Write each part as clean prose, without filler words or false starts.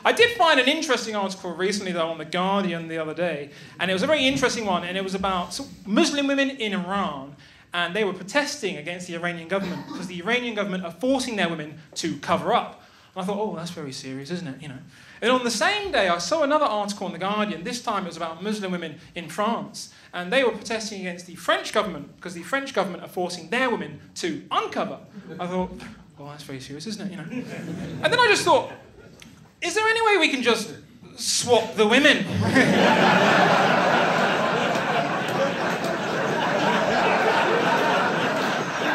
I did find an interesting article recently, though, on The Guardian the other day, and it was a very interesting one, and it was about Muslim women in Iran, and they were protesting against the Iranian government because the Iranian government are forcing their women to cover up. And I thought, oh, that's very serious, isn't it? You know. And on the same day, I saw another article in The Guardian. This time it was about Muslim women in France, and they were protesting against the French government because the French government are forcing their women to uncover. I thought, well, that's very serious, isn't it? You know. And then I just thought, is there any way we can just swap the women?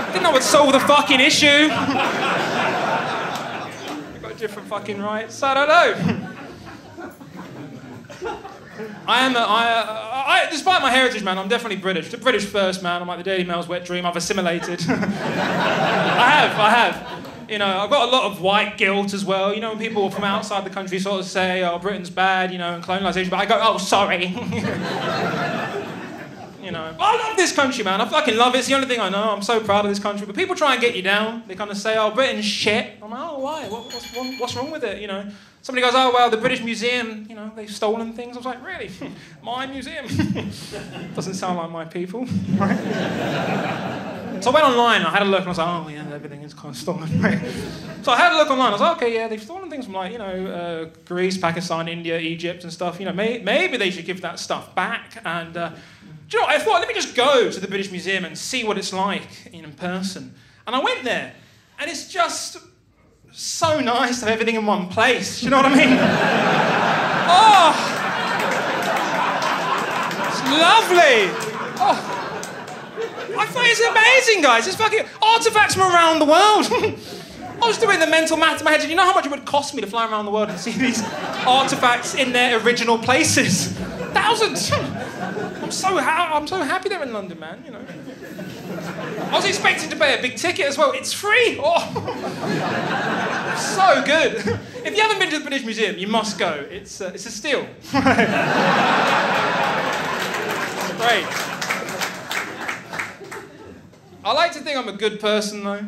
I didn't know what solve the fucking issue. We've got different fucking rights. I don't know. Despite my heritage, man, I'm definitely British. British first, man. I'm like the Daily Mail's wet dream. I've assimilated. I have. You know, I've got a lot of white guilt as well. You know, when people from outside the country sort of say, oh, Britain's bad, you know, and colonialisation, but I go, oh, sorry. You know, I love this country, man. I fucking love it. It's the only thing I know. I'm so proud of this country. But people try and get you down. They kind of say, oh, Britain's shit. I'm like, oh, why? What's wrong with it, you know? Somebody goes, oh, well, the British Museum, you know, they've stolen things. I was like, really? My museum? Doesn't sound like my people, right? So I went online and I had a look and I was like, oh, yeah, everything is kind of stolen, right? So I had a look online. I was like, okay, yeah, they've stolen things from, like, you know, Greece, Pakistan, India, Egypt and stuff. You know, maybe they should give that stuff back. And, do you know what? I thought, let me just go to the British Museum and see what it's like in person. And I went there, and it's just so nice to have everything in one place. Do you know what I mean? Oh! It's lovely! Oh! I thought it's amazing, guys. It's fucking artifacts from around the world. I was doing the mental math in my head. Do you know how much it would cost me to fly around the world and see these artifacts in their original places? Thousands! I'm so happy they're in London, man, you know. I was expecting to pay a big ticket as well. It's free! Oh. So good. If you haven't been to the British Museum, you must go. It's a steal. Great. I like to think I'm a good person, though.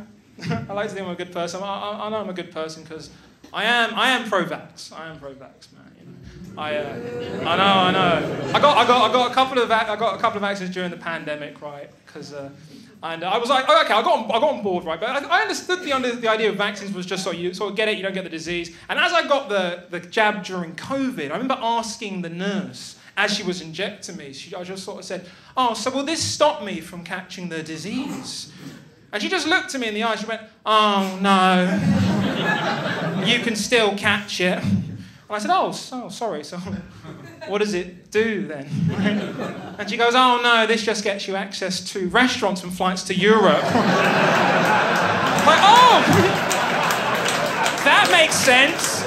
I like to think I'm a good person. I know I'm a good person because I am pro-vax. I am pro-vax, man. You know. I know. I got a couple of vaccines during the pandemic, right? Because and I was like, oh, okay, I got on board, right? But I understood the idea of vaccines was just so you sort of get it, you don't get the disease. And as I got the jab during COVID, I remember asking the nurse as she was injecting me, I just sort of said, oh, so will this stop me from catching the disease? And she just looked at me in the eye, she went, oh, no, you can still catch it. And I said, oh, sorry, so what does it do then? And she goes, oh, no, this just gets you access to restaurants and flights to Europe. I'm like, oh, that makes sense.